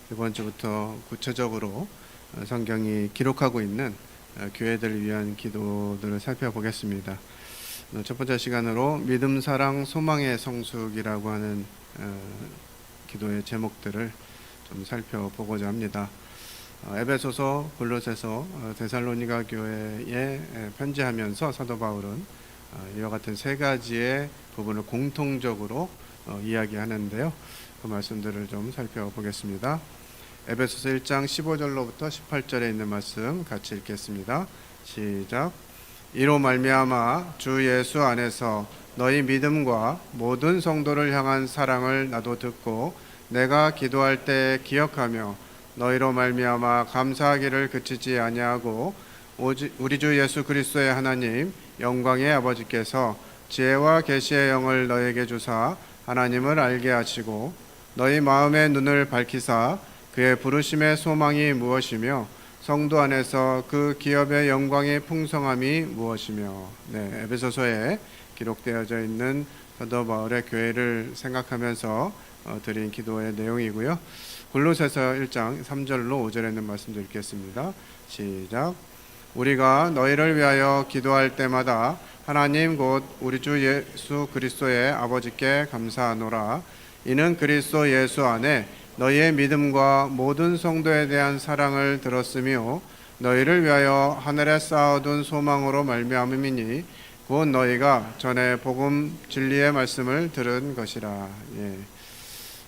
이번 주부터 구체적으로 성경이 기록하고 있는 교회들을 위한 기도들을 살펴보겠습니다. 첫 번째 시간으로 믿음, 사랑, 소망의 성숙이라고 하는 기도의 제목들을 좀 살펴보고자 합니다. 에베소서, 골로새서, 데살로니가 교회에 편지하면서 사도 바울은 이와 같은 세 가지의 부분을 공통적으로 이야기하는데요. 그 말씀들을 좀 살펴보겠습니다. 에베소서 1장 15절로부터 18절에 있는 말씀 같이 읽겠습니다. 시작. 이로 말미암아 주 예수 안에서 너희 믿음과 모든 성도를 향한 사랑을 나도 듣고 내가 기도할 때 기억하며 너희로 말미암아 감사하기를 그치지 아니하고 오직 우리 주 예수 그리스도의 하나님 영광의 아버지께서 지혜와 계시의 영을 너에게 주사 하나님을 알게 하시고 너희 마음의 눈을 밝히사 그의 부르심의 소망이 무엇이며 성도 안에서 그 기업의 영광의 풍성함이 무엇이며. 에베소서에 기록되어져 있는 사도 바울의 교회를 생각하면서 드린 기도의 내용이고요. 골로새서 1장 3절로 5절에 있는 말씀도 읽겠습니다. 시작. 우리가 너희를 위하여 기도할 때마다 하나님 곧 우리 주 예수 그리스도의 아버지께 감사하노라. 이는 그리스도 예수 안에 너희의 믿음과 모든 성도에 대한 사랑을 들었으며 너희를 위하여 하늘에 쌓아둔 소망으로 말미암음이니 곧 너희가 전에 복음 진리의 말씀을 들은 것이라.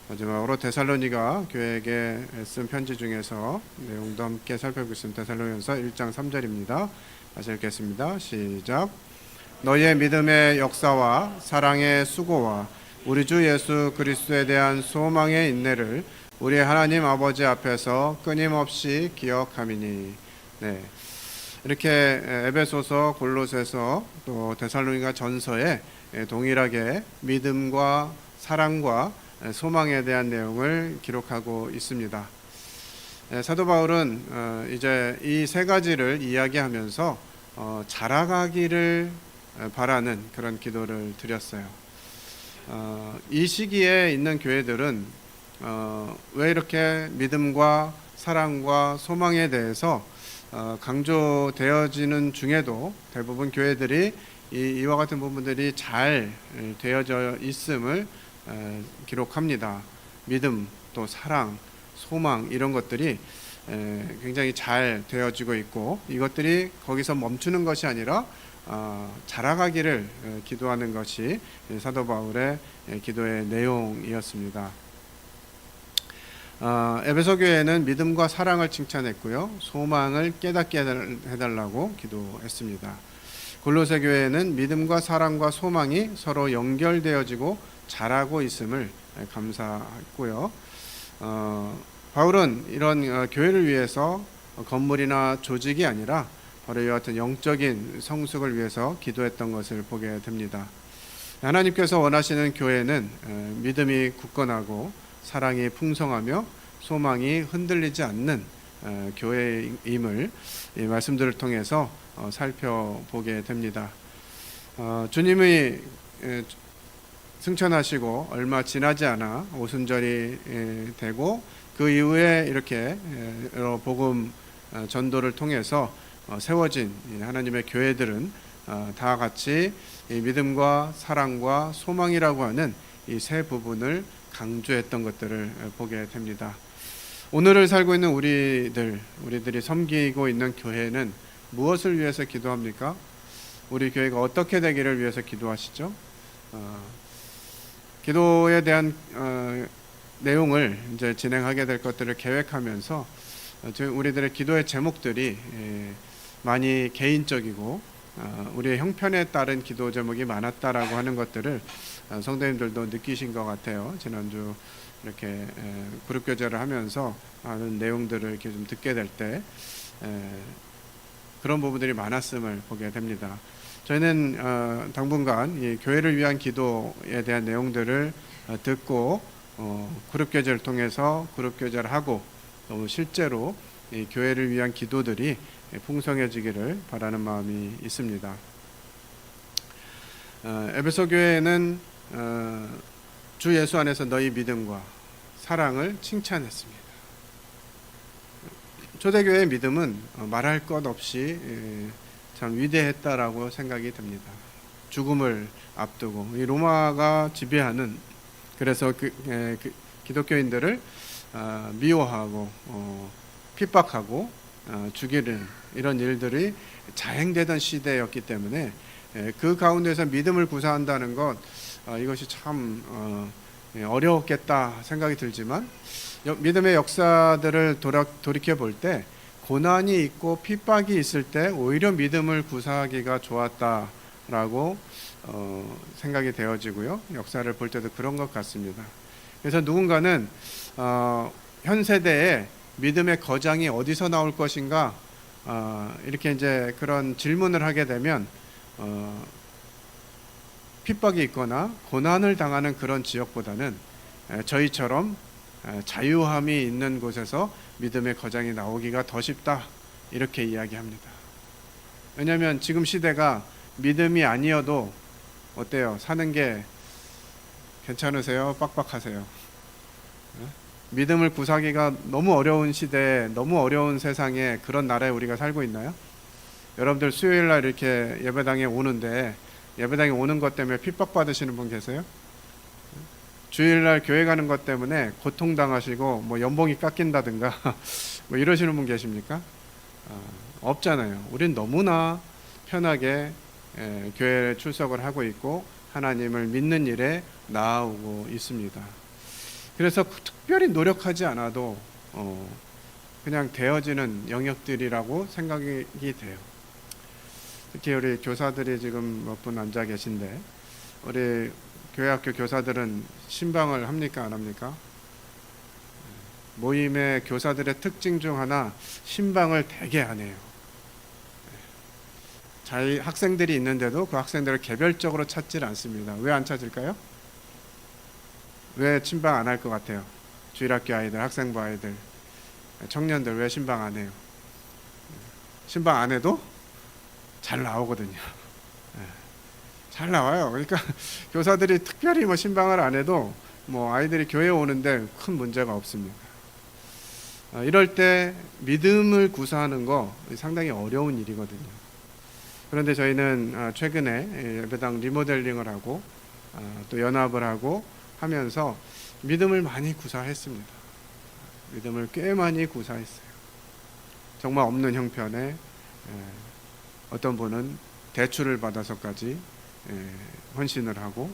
마지막으로 데살로니가 교회에게 쓴 편지 중에서 내용도 함께 살펴보겠습니다. 데살로니가서 1장 3절입니다. 다시 읽겠습니다. 시작. 너희의 믿음의 역사와 사랑의 수고와 우리 주 예수 그리스도에 대한 소망의 인내를 우리 하나님 아버지 앞에서 끊임없이 기억함이니. 이렇게 에베소서, 골로새서, 또 데살로니가 전서에 동일하게 믿음과 사랑과 소망에 대한 내용을 기록하고 있습니다. 사도 바울은 이제 이 세 가지를 이야기하면서 자라가기를 바라는 그런 기도를 드렸어요. 이 시기에 있는 교회들은 왜 이렇게 믿음과 사랑과 소망에 대해서 강조되어지는 중에도 대부분 교회들이 이와 같은 부분들이 잘 되어져 있음을 기록합니다. 믿음, 또 사랑, 소망 이런 것들이 굉장히 잘 되어지고 있고 이것들이 거기서 멈추는 것이 아니라 자라가기를 기도하는 것이 사도 바울의 기도의 내용이었습니다. 에베소 교회는 믿음과 사랑을 칭찬했고요. 소망을 깨닫게 해달라고 기도했습니다. 골로새 교회는 믿음과 사랑과 소망이 서로 연결되어지고 자라고 있음을 감사했고요. 바울은 이런 교회를 위해서 건물이나 조직이 아니라 바로 이와 같은 영적인 성숙을 위해서 기도했던 것을 보게 됩니다. 하나님께서 원하시는 교회는 믿음이 굳건하고 사랑이 풍성하며 소망이 흔들리지 않는 교회임을 이 말씀들을 통해서 살펴보게 됩니다. 주님이 승천하시고 얼마 지나지 않아 오순절이 되고 그 이후에 이렇게 여러 복음 전도를 통해서 세워진 하나님의 교회들은 다 같이 믿음과 사랑과 소망이라고 하는 이 세 부분을 강조했던 것들을 보게 됩니다. 오늘을 살고 있는 우리들이 섬기고 있는 교회는 무엇을 위해서 기도합니까? 우리 교회가 어떻게 되기를 위해서 기도하시죠? 기도에 대한 내용을 이제 진행하게 될 것들을 계획하면서 우리들의 기도의 제목들이 많이 개인적이고 우리의 형편에 따른 기도 제목이 많았다라고 하는 것들을 성도님들도 느끼신 것 같아요. 지난주 이렇게 그룹 교제를 하면서 하는 내용들을 이렇게 좀 듣게 될 때 그런 부분들이 많았음을 보게 됩니다. 저희는 당분간 이 교회를 위한 기도에 대한 내용들을 듣고 그룹 교제를 통해서 그룹 교제를 하고 또 실제로 이 교회를 위한 기도들이 풍성해지기를 바라는 마음이 있습니다. 에베소 교회는 주 예수 안에서 너희 믿음과 사랑을 칭찬했습니다. 초대교회의 믿음은 말할 것 없이 참 위대했다라고 생각이 됩니다. 죽음을 앞두고 이 로마가 지배하는, 그래서 기독교인들을 미워하고 핍박하고 죽이는 이런 일들이 자행되던 시대였기 때문에 그 가운데서 믿음을 구사한다는 것, 이것이 참 어려웠겠다 생각이 들지만, 믿음의 역사들을 돌이켜 볼 때 고난이 있고 핍박이 있을 때 오히려 믿음을 구사하기가 좋았다라고 생각이 되어지고요. 역사를 볼 때도 그런 것 같습니다. 그래서 누군가는 현 세대에 믿음의 거장이 어디서 나올 것인가, 이렇게 이제 그런 질문을 하게 되면 핍박이 있거나 고난을 당하는 그런 지역보다는 저희처럼 자유함이 있는 곳에서 믿음의 거장이 나오기가 더 쉽다, 이렇게 이야기합니다. 왜냐하면 지금 시대가 믿음이 아니어도 어때요? 사는 게 괜찮으세요? 빡빡하세요? 믿음을 구사하기가 너무 어려운 시대에, 너무 어려운 세상에, 그런 나라에 우리가 살고 있나요? 여러분들 수요일날 이렇게 예배당에 오는데 예배당에 오는 것 때문에 핍박받으시는 분 계세요? 주일날 교회 가는 것 때문에 고통당하시고 뭐 연봉이 깎인다든가 뭐 이러시는 분 계십니까? 없잖아요. 우린 너무나 편하게 교회에 출석을 하고 있고 하나님을 믿는 일에 나아오고 있습니다. 그래서 특별히 노력하지 않아도 그냥 되어지는 영역들이라고 생각이 돼요. 특히 우리 교사들이 지금 몇 분 앉아 계신데, 우리 교회학교 교사들은 신방을 합니까, 안 합니까? 모임의 교사들의 특징 중 하나, 신방을 되게 안 해요. 자기 학생들이 있는데도 그 학생들을 개별적으로 찾질 않습니다. 왜 안 찾을까요? 왜 신방 안 할 것 같아요? 주일학교 아이들, 학생부 아이들, 청년들 왜 신방 안 해요? 신방 안 해도 잘 나오거든요. 잘 나와요. 그러니까 교사들이 특별히 뭐 신방을 안 해도 뭐 아이들이 교회에 오는데 큰 문제가 없습니다. 이럴 때 믿음을 구사하는 거 상당히 어려운 일이거든요. 그런데 저희는 최근에 예배당 리모델링을 하고 또 연합을 하고 하면서 믿음을 많이 구사했습니다. 믿음을 꽤 많이 구사했어요. 정말 없는 형편에 어떤 분은 대출을 받아서까지 헌신을 하고,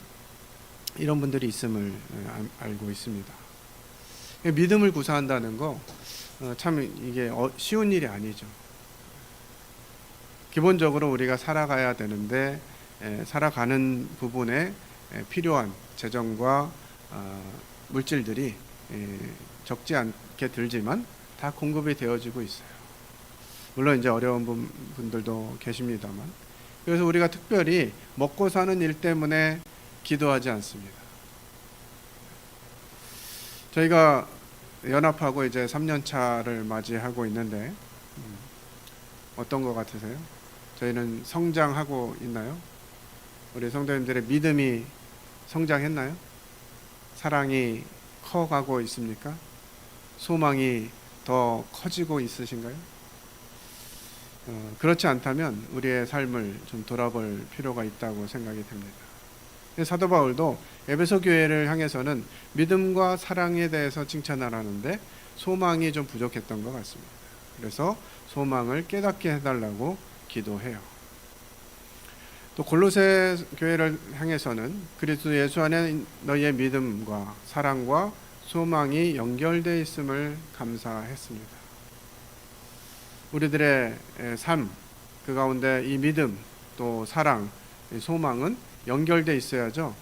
이런 분들이 있음을 알고 있습니다. 믿음을 구사한다는 거 참 이게 쉬운 일이 아니죠. 기본적으로 우리가 살아가야 되는데 살아가는 부분에 필요한 재정과 물질들이 적지 않게 들지만 다 공급이 되어지고 있어요. 물론 이제 어려운 분들도 계십니다만, 그래서 우리가 특별히 먹고 사는 일 때문에 기도하지 않습니다. 저희가 연합하고 이제 3년 차를 맞이하고 있는데 어떤 것 같으세요? 저희는 성장하고 있나요? 우리 성도님들의 믿음이 성장했나요? 사랑이 커가고 있습니까? 소망이 더 커지고 있으신가요? 그렇지 않다면 우리의 삶을 좀 돌아볼 필요가 있다고 생각이 됩니다. 사도 바울도 에베소 교회를 향해서는 믿음과 사랑에 대해서 칭찬을 하는데 소망이 좀 부족했던 것 같습니다. 그래서 소망을 깨닫게 해달라고 기도해요. 또 골로새 교회를 향해서는 그리스도 예수 안에 너희의 믿음과 사랑과 소망이 연결되어 있음을 감사했습니다. 우리들의 삶, 그 가운데 이 믿음, 또 사랑, 소망은 연결되어 있어야죠.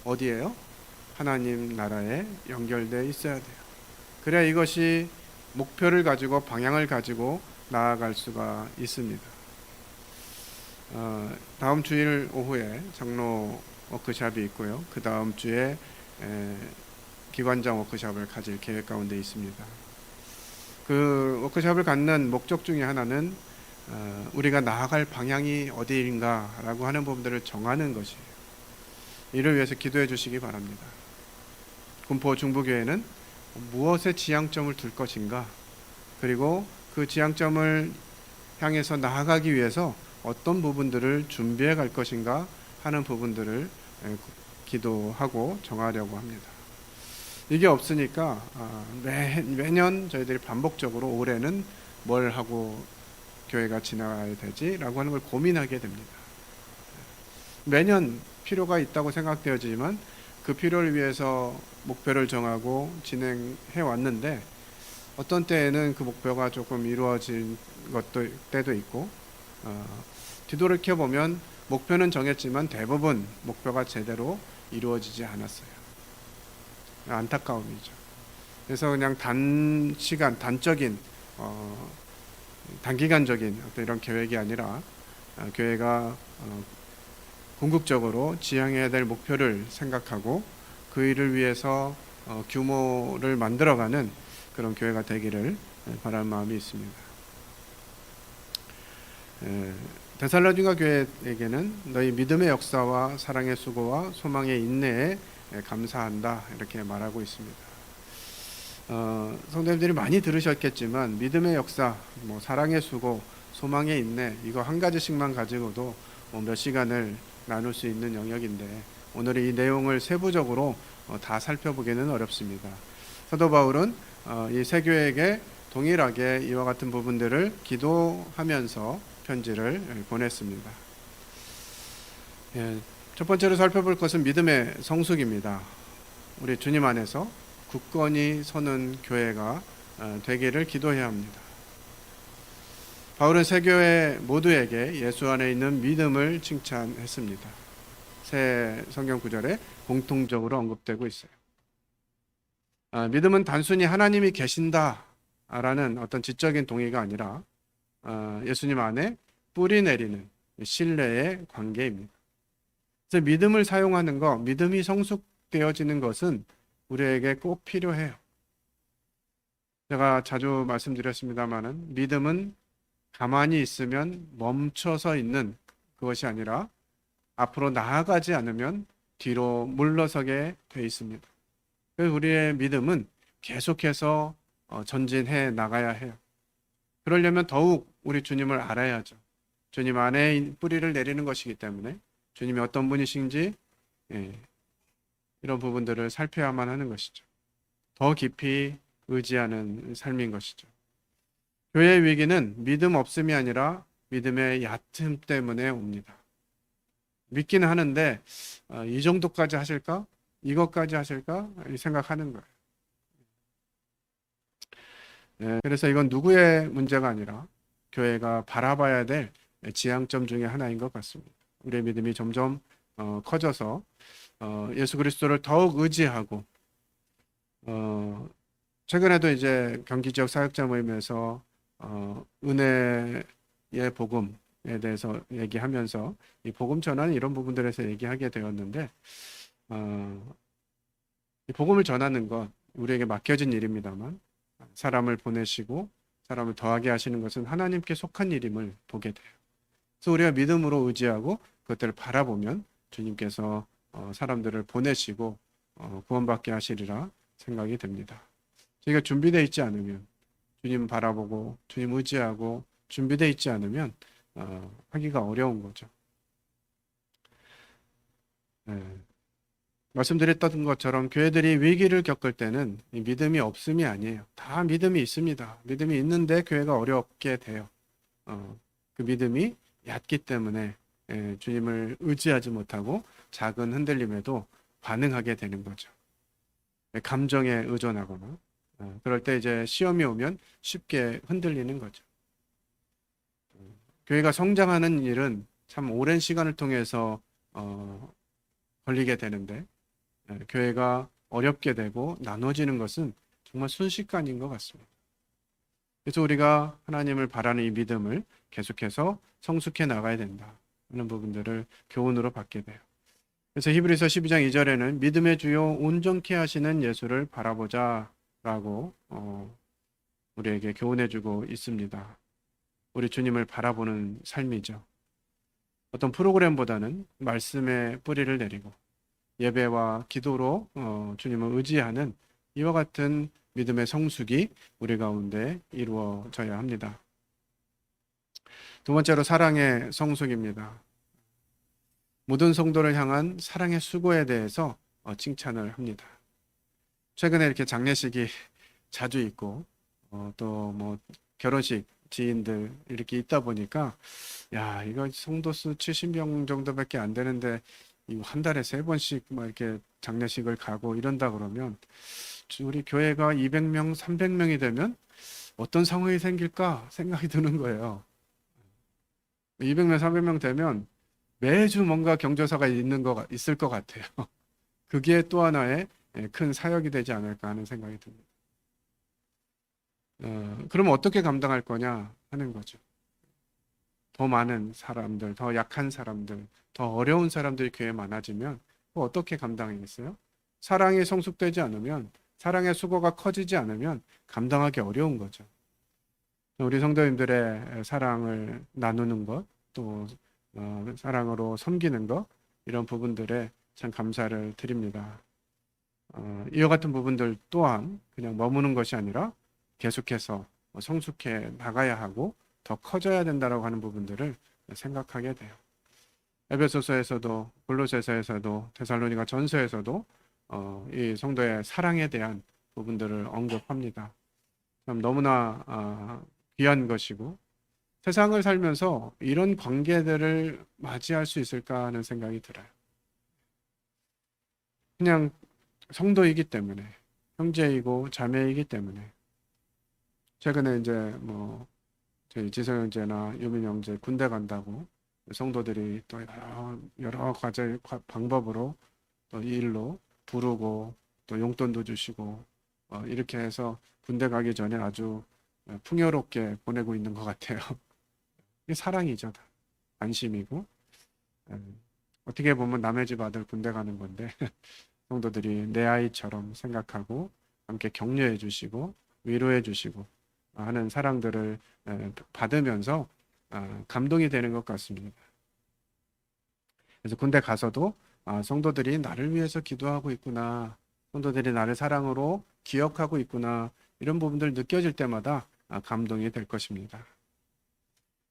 어디에요? 하나님 나라에 연결되어 있어야 돼요. 그래야 이것이 목표를 가지고 방향을 가지고 나아갈 수가 있습니다. 다음 주일 오후에 장로 워크숍이 있고요. 그 다음 주에 기관장 워크숍을 가질 계획 가운데 있습니다. 그 워크숍을 갖는 목적 중에 하나는 우리가 나아갈 방향이 어디인가라고 하는 부분들을 정하는 것이에요. 이를 위해서 기도해 주시기 바랍니다. 군포 중부교회는 무엇에 지향점을 둘 것인가, 그리고 그 지향점을 향해서 나아가기 위해서 어떤 부분들을 준비해 갈 것인가 하는 부분들을 기도하고 정하려고 합니다. 이게 없으니까 매년 저희들이 반복적으로 올해는 뭘 하고 교회가 지나가야 되지라고 하는 걸 고민하게 됩니다. 매년 필요가 있다고 생각되어지지만 그 필요를 위해서 목표를 정하고 진행해 왔는데 어떤 때에는 그 목표가 조금 이루어진 때도 있고 뒤돌이켜 보면 목표는 정했지만 대부분 목표가 제대로 이루어지지 않았어요. 안타까움이죠. 그래서 그냥 단적인 단기간적인 어떤 이런 계획이 아니라 교회가 궁극적으로 지향해야 될 목표를 생각하고 그 일을 위해서 규모를 만들어가는 그런 교회가 되기를 바라는 마음이 있습니다. 데살로니가 교회에게는 너희 믿음의 역사와 사랑의 수고와 소망의 인내에 감사한다 이렇게 말하고 있습니다. 성도님들이 많이 들으셨겠지만 믿음의 역사, 사랑의 수고, 소망의 인내 이거 한 가지씩만 가지고도 몇 시간을 나눌 수 있는 영역인데 오늘 이 내용을 세부적으로 다 살펴보기는 어렵습니다. 사도 바울은 이 세 교회에게 동일하게 이와 같은 부분들을 기도하면서 편지를 보냈습니다. 첫 번째로 살펴볼 것은 믿음의 성숙입니다. 우리 주님 안에서 굳건히 서는 교회가 되기를 기도해야 합니다. 바울은 세 교회 모두에게 예수 안에 있는 믿음을 칭찬했습니다. 새 성경 구절에 공통적으로 언급되고 있어요. 믿음은 단순히 하나님이 계신다라는 어떤 지적인 동의가 아니라 예수님 안에 뿌리 내리는 신뢰의 관계입니다. 그래서 믿음을 사용하는 것, 믿음이 성숙되어지는 것은 우리에게 꼭 필요해요. 제가 자주 말씀드렸습니다마는 믿음은 가만히 있으면 멈춰서 있는 그것이 아니라 앞으로 나아가지 않으면 뒤로 물러서게 돼 있습니다. 그래서 우리의 믿음은 계속해서 전진해 나가야 해요. 그러려면 더욱 우리 주님을 알아야죠. 주님 안에 뿌리를 내리는 것이기 때문에 주님이 어떤 분이신지 이런 부분들을 살펴야만 하는 것이죠. 더 깊이 의지하는 삶인 것이죠. 교회의 위기는 믿음 없음이 아니라 믿음의 얕음 때문에 옵니다. 믿기는 하는데 이 정도까지 하실까? 이것까지 하실까? 생각하는 거예요. 그래서 이건 누구의 문제가 아니라 교회가 바라봐야 될 지향점 중에 하나인 것 같습니다. 우리의 믿음이 점점 커져서 예수 그리스도를 더욱 의지하고 최근에도 이제 경기 지역 사역자 모임에서 은혜의 복음에 대해서 얘기하면서 이 복음 전환 이런 부분들에서 얘기하게 되었는데 이 복음을 전하는 것 우리에게 맡겨진 일입니다만 사람을 보내시고 사람을 더하게 하시는 것은 하나님께 속한 일임을 보게 돼요. 그래서 우리가 믿음으로 의지하고 그것들을 바라보면 주님께서 사람들을 보내시고 구원받게 하시리라 생각이 됩니다. 저희가 준비되어 있지 않으면 주님 바라보고 주님 의지하고 준비되어 있지 않으면 하기가 어려운 거죠. 말씀드렸던 것처럼 교회들이 위기를 겪을 때는 믿음이 없음이 아니에요. 다 믿음이 있습니다. 믿음이 있는데 교회가 어렵게 돼요. 그 믿음이 얕기 때문에 주님을 의지하지 못하고 작은 흔들림에도 반응하게 되는 거죠. 감정에 의존하거나 그럴 때 이제 시험이 오면 쉽게 흔들리는 거죠. 교회가 성장하는 일은 참 오랜 시간을 통해서 걸리게 되는데 교회가 어렵게 되고 나눠지는 것은 정말 순식간인 것 같습니다. 그래서 우리가 하나님을 바라는 이 믿음을 계속해서 성숙해 나가야 된다 하는 부분들을 교훈으로 받게 돼요. 그래서 히브리서 12장 2절에는 믿음의 주요 온전케 하시는 예수를 바라보자 라고 우리에게 교훈해주고 있습니다. 우리 주님을 바라보는 삶이죠. 어떤 프로그램보다는 말씀에 뿌리를 내리고 예배와 기도로 주님을 의지하는 이와 같은 믿음의 성숙이 우리 가운데 이루어져야 합니다. 두 번째로 사랑의 성숙입니다. 모든 성도를 향한 사랑의 수고에 대해서 칭찬을 합니다. 최근에 이렇게 장례식이 자주 있고 또 뭐 결혼식 지인들 이렇게 있다 보니까 야, 이거 성도 수 70명 정도밖에 안 되는데 이거 한 달에 3번씩 막 이렇게 장례식을 가고 이런다 그러면 우리 교회가 200명, 300명이 되면 어떤 상황이 생길까 생각이 드는 거예요. 200명, 300명 되면 매주 뭔가 경조사가 있을 것 같아요. 그게 또 하나의 큰 사역이 되지 않을까 하는 생각이 듭니다. 그러면 어떻게 감당할 거냐 하는 거죠. 더 많은 사람들, 더 약한 사람들, 더 어려운 사람들이 교회에 많아지면 어떻게 감당하겠어요? 사랑이 성숙되지 않으면, 사랑의 수고가 커지지 않으면 감당하기 어려운 거죠. 우리 성도님들의 사랑을 나누는 것, 또 사랑으로 섬기는 것, 이런 부분들에 참 감사를 드립니다. 이와 같은 부분들 또한 그냥 머무는 것이 아니라 계속해서 성숙해 나가야 하고 더 커져야 된다라고 하는 부분들을 생각하게 돼요. 에베소서에서도 골로새서에서도 데살로니가 전서에서도 이 성도의 사랑에 대한 부분들을 언급합니다. 참 너무나 귀한 것이고 세상을 살면서 이런 관계들을 맞이할 수 있을까 하는 생각이 들어요. 그냥 성도이기 때문에, 형제이고 자매이기 때문에. 최근에 이제 뭐 저희 지성 형제나 유민 형제 군대 간다고 성도들이 또 여러 가지 방법으로 또 이 일로 부르고 또 용돈도 주시고 이렇게 해서 군대 가기 전에 아주 풍요롭게 보내고 있는 것 같아요. 이게 사랑이죠. 안심이고 어떻게 보면 남의 집 아들 군대 가는 건데 성도들이 내 아이처럼 생각하고 함께 격려해 주시고 위로해 주시고 하는 사랑들을 받으면서 감동이 되는 것 같습니다. 그래서 군대 가서도 성도들이 나를 위해서 기도하고 있구나, 성도들이 나를 사랑으로 기억하고 있구나, 이런 부분들 느껴질 때마다 감동이 될 것입니다.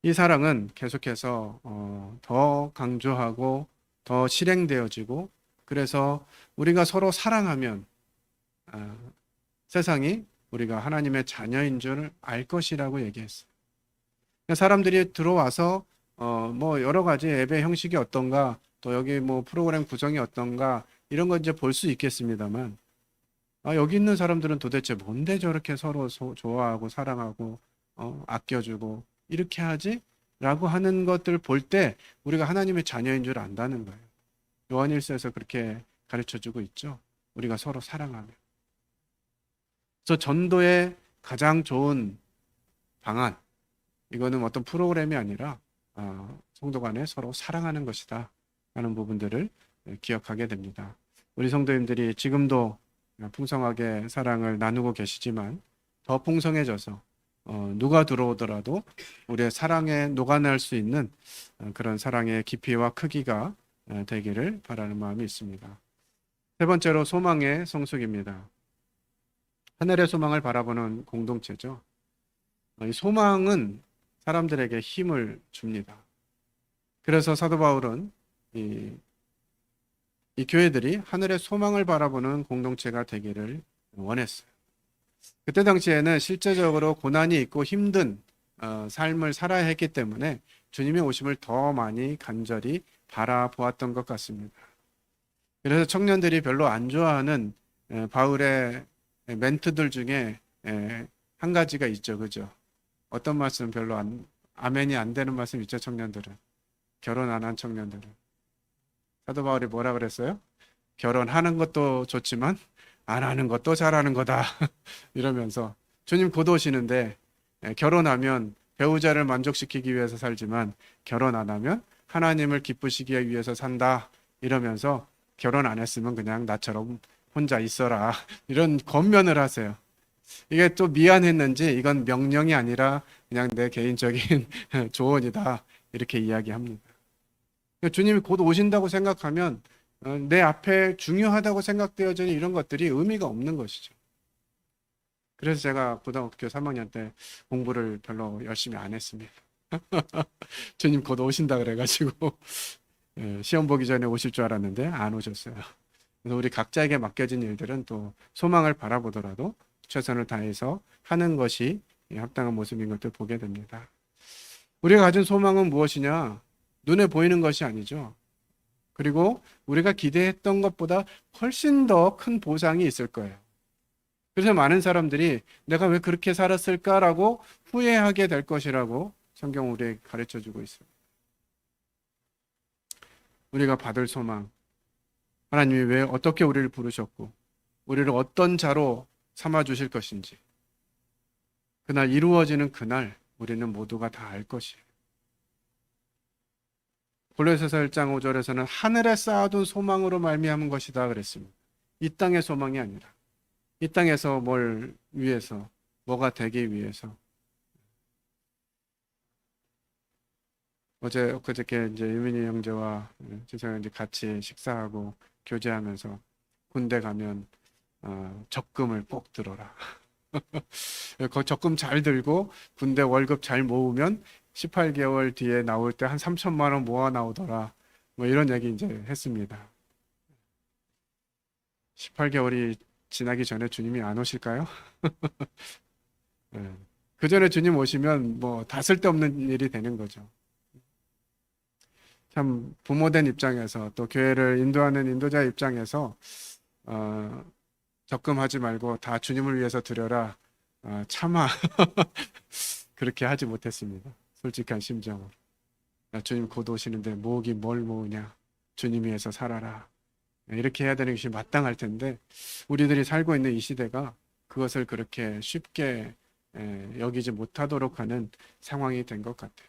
이 사랑은 계속해서 더 강조하고 더 실행되어지고, 그래서 우리가 서로 사랑하면 세상이 우리가 하나님의 자녀인 줄 알 것이라고 얘기했어요. 사람들이 들어와서 뭐 여러 가지 예배 형식이 어떤가, 또 여기 뭐 프로그램 구성이 어떤가, 이런 거 이제 볼 수 있겠습니다만, 여기 있는 사람들은 도대체 뭔데 저렇게 서로 좋아하고 사랑하고 아껴주고 이렇게 하지? 라고 하는 것들을 볼 때 우리가 하나님의 자녀인 줄 안다는 거예요. 요한일서에서 그렇게 가르쳐주고 있죠. 우리가 서로 사랑하면. 그래서 전도의 가장 좋은 방안, 이거는 어떤 프로그램이 아니라 성도 간에 서로 사랑하는 것이다 하는 부분들을 기억하게 됩니다. 우리 성도님들이 지금도 풍성하게 사랑을 나누고 계시지만 더 풍성해져서 누가 들어오더라도 우리의 사랑에 녹아날 수 있는 그런 사랑의 깊이와 크기가 되기를 바라는 마음이 있습니다. 세 번째로 소망의 성숙입니다. 하늘의 소망을 바라보는 공동체죠. 이 소망은 사람들에게 힘을 줍니다. 그래서 사도 바울은 이 교회들이 하늘의 소망을 바라보는 공동체가 되기를 원했어요. 그때 당시에는 실제적으로 고난이 있고 힘든 삶을 살아야 했기 때문에 주님의 오심을 더 많이 간절히 바라보았던 것 같습니다. 그래서 청년들이 별로 안 좋아하는 바울의 멘트들 중에 한 가지가 있죠. 그죠? 어떤 말씀 별로 아멘이 안 되는 말씀 있죠, 청년들은. 결혼 안 한 청년들은. 사도 바울이 뭐라 그랬어요? 결혼하는 것도 좋지만 안 하는 것도 잘하는 거다. 이러면서 주님 곧 오시는데 결혼하면 배우자를 만족시키기 위해서 살지만 결혼 안 하면 하나님을 기쁘시기 위해서 산다. 이러면서 결혼 안 했으면 그냥 나처럼 혼자 있어라. 이런 권면을 하세요. 이게 또 미안했는지 이건 명령이 아니라 그냥 내 개인적인 조언이다. 이렇게 이야기합니다. 주님이 곧 오신다고 생각하면 내 앞에 중요하다고 생각되어지는 이런 것들이 의미가 없는 것이죠. 그래서 제가 고등학교 3학년 때 공부를 별로 열심히 안 했습니다. 주님 곧 오신다 그래가지고 시험 보기 전에 오실 줄 알았는데 안 오셨어요. 그래서 우리 각자에게 맡겨진 일들은 또 소망을 바라보더라도 최선을 다해서 하는 것이 합당한 모습인 것을 보게 됩니다. 우리가 가진 소망은 무엇이냐? 눈에 보이는 것이 아니죠. 그리고 우리가 기대했던 것보다 훨씬 더 큰 보상이 있을 거예요. 그래서 많은 사람들이 내가 왜 그렇게 살았을까라고 후회하게 될 것이라고 성경 우리에게 가르쳐 주고 있어요. 우리가 받을 소망, 하나님이 왜 어떻게 우리를 부르셨고 우리를 어떤 자로 삼아 주실 것인지 그날 이루어지는 그날 우리는 모두가 다 알 것이에요. 골로새서 1장 5절에서는 하늘에 쌓아둔 소망으로 말미암은 것이다 그랬습니다. 이 땅의 소망이 아니라 이 땅에서 뭘 위해서 뭐가 되기 위해서. 어제 그저께 이제 유민이 형제와 지성이 이제 같이 식사하고 교제하면서 군대 가면 적금을 꼭 들어라. 그 적금 잘 들고 군대 월급 잘 모으면 18개월 뒤에 나올 때 한 3천만 원 모아 나오더라. 뭐 이런 얘기 이제 했습니다. 18개월이 지나기 전에 주님이 안 오실까요? 네. 그 전에 주님 오시면 뭐 다 쓸데없는 일이 되는 거죠. 참 부모된 입장에서 또 교회를 인도하는 인도자 입장에서 적금하지 말고 다 주님을 위해서 드려라. 차마 그렇게 하지 못했습니다. 솔직한 심정으로. 주님 곧 오시는데 모으기 뭘 모으냐. 주님 위해서 살아라. 이렇게 해야 되는 것이 마땅할 텐데 우리들이 살고 있는 이 시대가 그것을 그렇게 쉽게 여기지 못하도록 하는 상황이 된 것 같아요.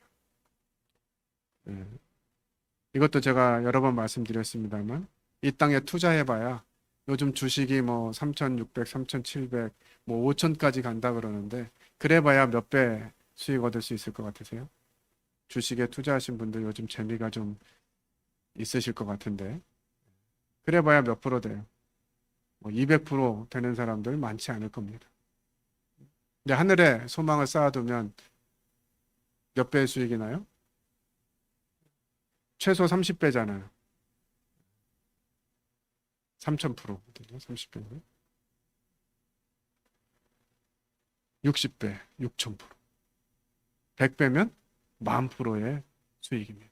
이것도 제가 여러 번 말씀드렸습니다만 이 땅에 투자해봐야 요즘 주식이 뭐 3,600, 3,700, 뭐 5,000까지 간다 그러는데 그래봐야 몇 배 수익 얻을 수 있을 것 같으세요? 주식에 투자하신 분들 요즘 재미가 좀 있으실 것 같은데 그래봐야 몇 프로 돼요? 뭐 200% 되는 사람들 많지 않을 겁니다. 근데 하늘에 소망을 쌓아두면 몇 배의 수익이 나요? 최소 30배잖아요. 3,000%거든요. 30배는. 60배, 6,000%. 100배면 10,000%의 수익입니다.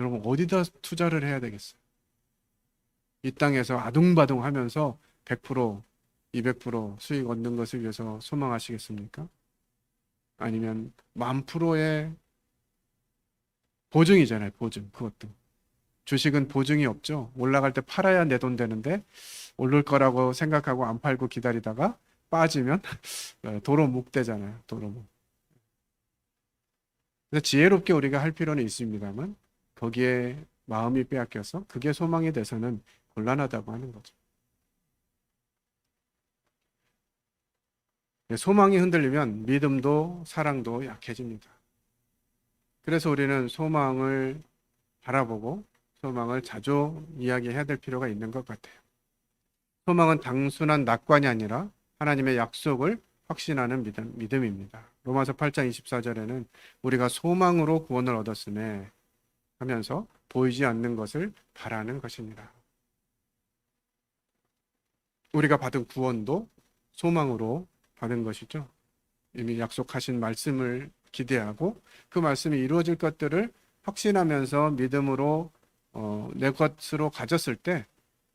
여러분 어디다 투자를 해야 되겠어요? 이 땅에서 아둥바둥 하면서 100%, 200% 수익 얻는 것을 위해서 소망하시겠습니까? 아니면 10,000%의 보증이잖아요. 보증. 그것도. 주식은 보증이 없죠. 올라갈 때 팔아야 내 돈 되는데 오를 거라고 생각하고 안 팔고 기다리다가 빠지면 도로 묵 되잖아요. 도로 묵. 그래서 지혜롭게 우리가 할 필요는 있습니다만 거기에 마음이 빼앗겨서 그게 소망이 돼서는 곤란하다고 하는 거죠. 소망이 흔들리면 믿음도 사랑도 약해집니다. 그래서 우리는 소망을 바라보고 소망을 자주 이야기해야 될 필요가 있는 것 같아요. 소망은 단순한 낙관이 아니라 하나님의 약속을 확신하는 믿음입니다. 로마서 8장 24절에는 우리가 소망으로 구원을 얻었음에 하면서 보이지 않는 것을 바라는 것입니다. 우리가 받은 구원도 소망으로 받은 것이죠. 이미 약속하신 말씀을 기대하고 그 말씀이 이루어질 것들을 확신하면서 믿음으로 내 것으로 가졌을 때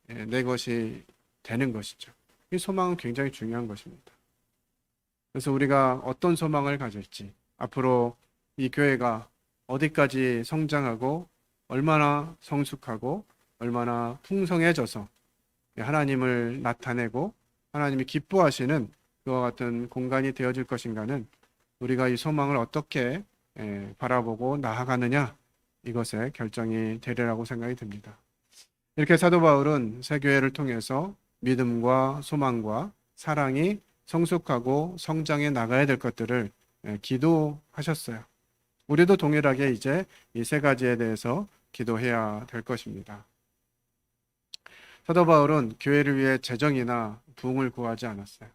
내 것이 되는 것이죠. 이 소망은 굉장히 중요한 것입니다. 그래서 우리가 어떤 소망을 가질지 앞으로 이 교회가 어디까지 성장하고 얼마나 성숙하고 얼마나 풍성해져서 하나님을 나타내고 하나님이 기뻐하시는 그와 같은 공간이 되어질 것인가는 우리가 이 소망을 어떻게 바라보고 나아가느냐 이것에 결정이 되리라고 생각이 듭니다. 이렇게 사도 바울은 새 교회를 통해서 믿음과 소망과 사랑이 성숙하고 성장해 나가야 될 것들을 기도하셨어요. 우리도 동일하게 이제 이 세 가지에 대해서 기도해야 될 것입니다. 사도 바울은 교회를 위해 재정이나 부흥을 구하지 않았어요.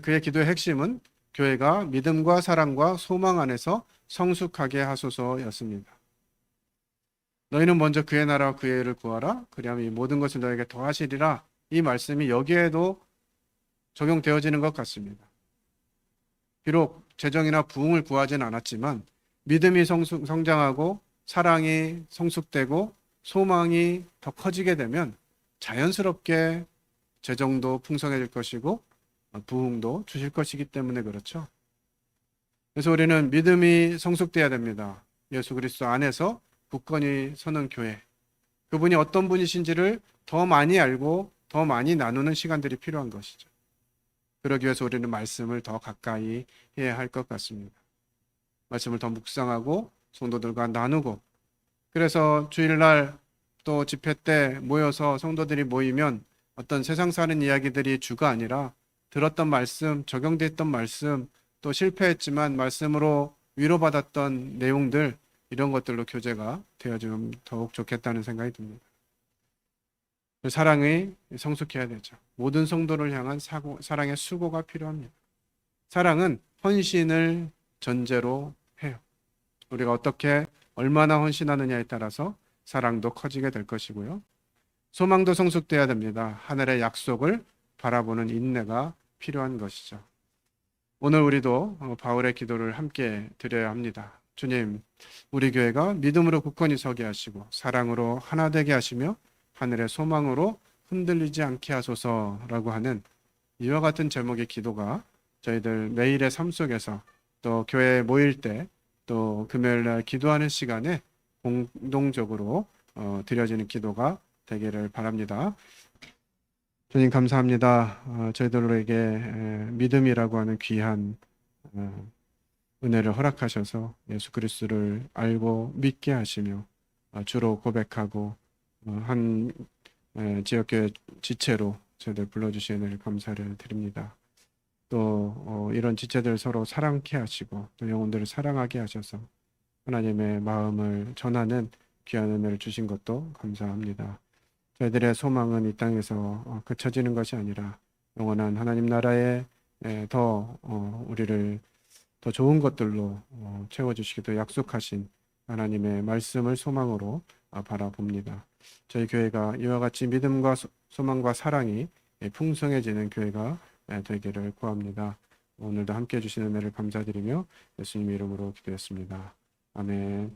그의 기도의 핵심은 교회가 믿음과 사랑과 소망 안에서 성숙하게 하소서였습니다. 너희는 먼저 그의 나라와 그의 의를 구하라. 그리하면 이 모든 것을 너에게 더하시리라. 이 말씀이 여기에도 적용되어지는 것 같습니다. 비록 재정이나 부흥을 구하지는 않았지만 믿음이 성장하고 사랑이 성숙되고 소망이 더 커지게 되면 자연스럽게 재정도 풍성해질 것이고 부흥도 주실 것이기 때문에 그렇죠. 그래서 우리는 믿음이 성숙돼야 됩니다. 예수 그리스도 안에서 굳건히 서는 교회. 그분이 어떤 분이신지를 더 많이 알고 더 많이 나누는 시간들이 필요한 것이죠. 그러기 위해서 우리는 말씀을 더 가까이 해야 할 것 같습니다. 말씀을 더 묵상하고 성도들과 나누고, 그래서 주일날 또 집회 때 모여서 성도들이 모이면 어떤 세상 사는 이야기들이 주가 아니라 들었던 말씀, 적용됐던 말씀, 또 실패했지만 말씀으로 위로받았던 내용들, 이런 것들로 교제가 되어지면 더욱 좋겠다는 생각이 듭니다. 사랑이 성숙해야 되죠. 모든 성도를 향한 사랑의 수고가 필요합니다. 사랑은 헌신을 전제로 해요. 우리가 어떻게 얼마나 헌신하느냐에 따라서 사랑도 커지게 될 것이고요. 소망도 성숙돼야 됩니다. 하늘의 약속을 바라보는 인내가 필요한 것이죠. 오늘 우리도 바울의 기도를 함께 드려야 합니다. 주님, 우리 교회가 믿음으로 굳건히 서게 하시고 사랑으로 하나 되게 하시며 하늘의 소망으로 흔들리지 않게 하소서라고 하는 이와 같은 제목의 기도가 저희들 매일의 삶 속에서 또 교회에 모일 때 또 금요일날 기도하는 시간에 공동적으로 드려지는 기도가 되기를 바랍니다. 주님 감사합니다. 저희들에게 믿음이라고 하는 귀한 은혜를 허락하셔서 예수 그리스도를 알고 믿게 하시며 주로 고백하고 한 지역교회 지체로 저희들 불러주시는 감사를 드립니다. 또 이런 지체들 서로 사랑케 하시고 또 영혼들을 사랑하게 하셔서 하나님의 마음을 전하는 귀한 은혜를 주신 것도 감사합니다. 저희들의 소망은 이 땅에서 그쳐지는 것이 아니라 영원한 하나님 나라에 더 우리를 더 좋은 것들로 채워주시기도 약속하신 하나님의 말씀을 소망으로 바라봅니다. 저희 교회가 이와 같이 믿음과 소망과 사랑이 풍성해지는 교회가 되기를 구합니다. 오늘도 함께해 주시는 은혜를 감사드리며 예수님 이름으로 기도했습니다. 아멘.